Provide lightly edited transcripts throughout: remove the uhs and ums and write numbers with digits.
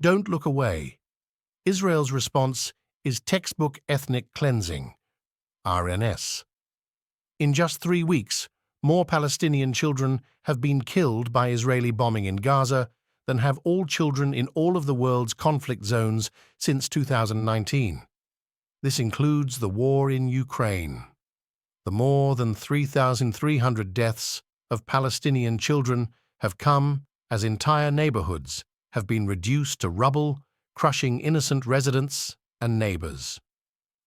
Don't look away. Israel's response is textbook ethnic cleansing, RNS. In just 3 weeks, more Palestinian children have been killed by Israeli bombing in Gaza than have all children in all of the world's conflict zones since 2019. This includes the war in Ukraine. The more than 3,300 deaths of Palestinian children have come as entire neighborhoods have been reduced to rubble, crushing innocent residents and neighbors.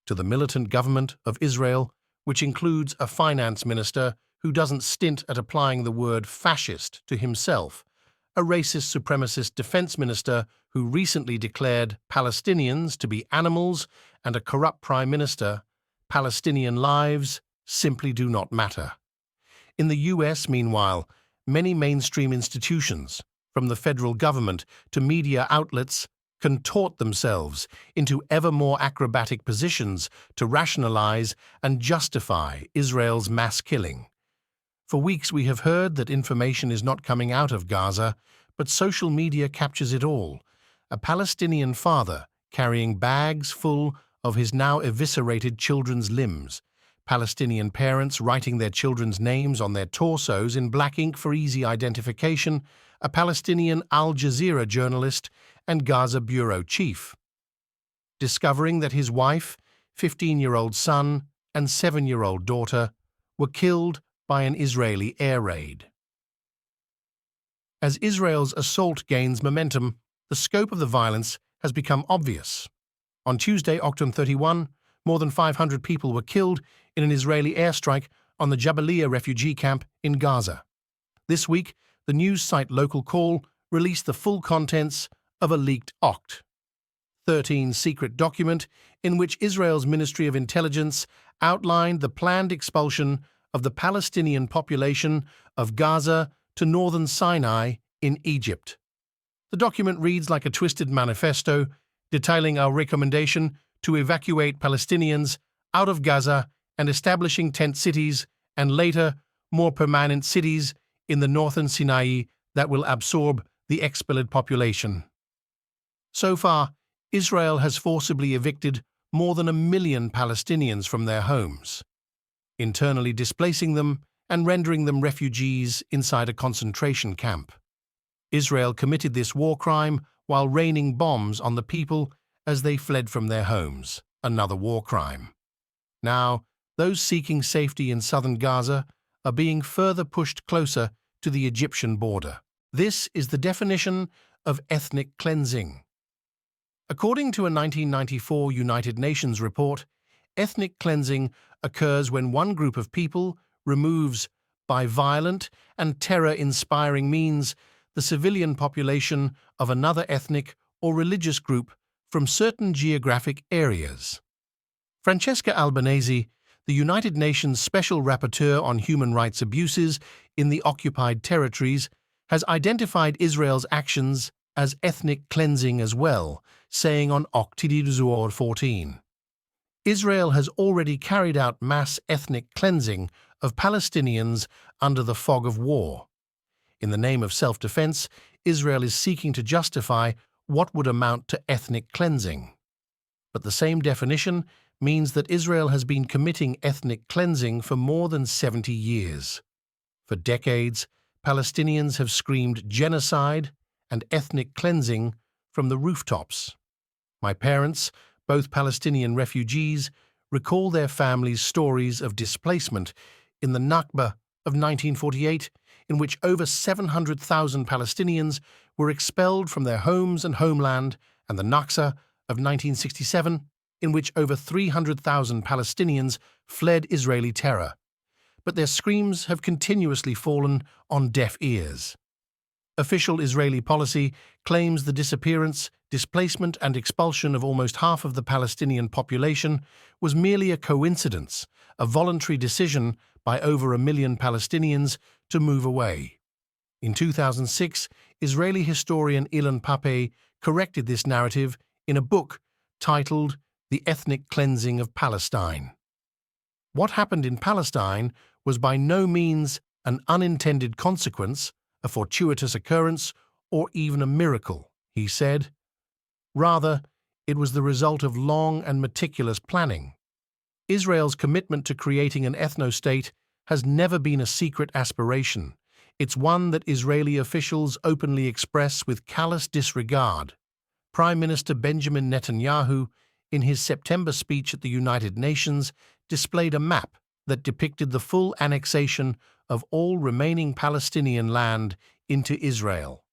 To the militant government of Israel, which includes a finance minister who doesn't stint at applying the word fascist to himself, a racist supremacist defense minister who recently declared Palestinians to be animals, and a corrupt prime minister, Palestinian lives simply do not matter. In the US, meanwhile, many mainstream institutions, from the federal government to media outlets, contort themselves into ever more acrobatic positions to rationalize and justify Israel's mass killing. For weeks we have heard that information is not coming out of Gaza, but social media captures it all. A Palestinian father carrying bags full of his now eviscerated children's limbs, Palestinian parents writing their children's names on their torsos in black ink for easy identification, a Palestinian Al Jazeera journalist and Gaza bureau chief, discovering that his wife, 15-year-old son, and 7-year-old daughter were killed by an Israeli air raid. As Israel's assault gains momentum, the scope of the violence has become obvious. On Tuesday, October 31, more than 500 people were killed in an Israeli airstrike on the Jabalia refugee camp in Gaza. This week, the news site Local Call released the full contents of a leaked OCT 13 secret document in which Israel's Ministry of Intelligence outlined the planned expulsion of the Palestinian population of Gaza to northern Sinai in Egypt. The document reads like a twisted manifesto detailing our recommendation to evacuate Palestinians out of Gaza and establishing tent cities and later more permanent cities in the northern Sinai that will absorb the expelled population. So far, Israel has forcibly evicted more than 1 million Palestinians from their homes, internally displacing them and rendering them refugees inside a concentration camp. Israel committed this war crime while raining bombs on the people as they fled from their homes, another war crime. Now, those seeking safety in southern Gaza are being further pushed closer to the Egyptian border. This is the definition of ethnic cleansing. According to a 1994 United Nations report, ethnic cleansing occurs when one group of people removes, by violent and terror-inspiring means, the civilian population of another ethnic or religious group from certain geographic areas. Francesca Albanese, the United Nations Special Rapporteur on Human Rights Abuses in the Occupied Territories, has identified Israel's actions as ethnic cleansing as well, saying on October 14. Israel has already carried out mass ethnic cleansing of Palestinians under the fog of war. In the name of self-defense, Israel is seeking to justify what would amount to ethnic cleansing. But the same definition means that Israel has been committing ethnic cleansing for more than 70 years. For decades, Palestinians have screamed genocide and ethnic cleansing from the rooftops. My parents, both Palestinian refugees, recall their families' stories of displacement in the Nakba of 1948, in which over 700,000 Palestinians were expelled from their homes and homeland, and the Nakba of 1967, in which over 300,000 Palestinians fled Israeli terror. But their screams have continuously fallen on deaf ears. Official Israeli policy claims the disappearance, displacement and expulsion of almost half of the Palestinian population was merely a coincidence, a voluntary decision by over 1 million Palestinians to move away. In 2006, Israeli historian Ilan Pappé corrected this narrative in a book titled The Ethnic Cleansing of Palestine. What happened in Palestine was by no means an unintended consequence, a fortuitous occurrence, or even a miracle, he said. Rather, it was the result of long and meticulous planning. Israel's commitment to creating an ethno-state has never been a secret aspiration. It's one that Israeli officials openly express with callous disregard. Prime Minister Benjamin Netanyahu, in his September speech at the United Nations, displayed a map that depicted the full annexation of all remaining Palestinian land into Israel.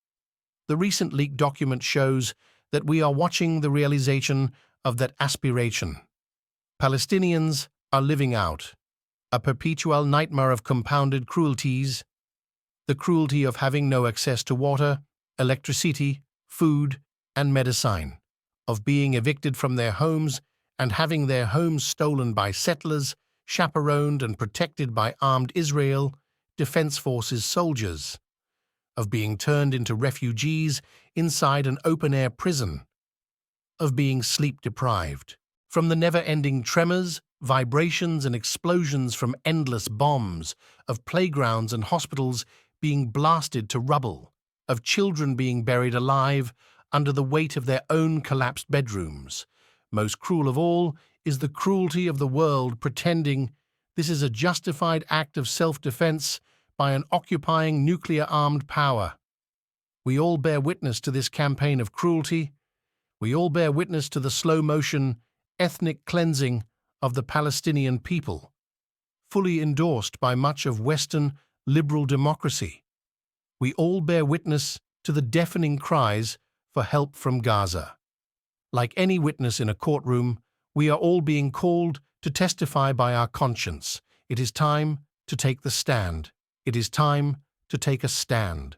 The recent leaked document shows that we are watching the realization of that aspiration. Palestinians are living out a perpetual nightmare of compounded cruelties, the cruelty of having no access to water, electricity, food, and medicine, of being evicted from their homes and having their homes stolen by settlers, chaperoned and protected by armed Israel Defense Forces soldiers, of being turned into refugees inside an open-air prison, of being sleep-deprived, from the never-ending tremors, vibrations and explosions from endless bombs, of playgrounds and hospitals being blasted to rubble, of children being buried alive under the weight of their own collapsed bedrooms. Most cruel of all is the cruelty of the world pretending this is a justified act of self-defense by an occupying nuclear-armed power. We all bear witness to this campaign of cruelty. We all bear witness to the slow-motion, ethnic cleansing of the Palestinian people, fully endorsed by much of Western liberal democracy. We all bear witness to the deafening cries for help from Gaza. Like any witness in a courtroom, we are all being called to testify by our conscience. It is time to take the stand. It is time to take a stand.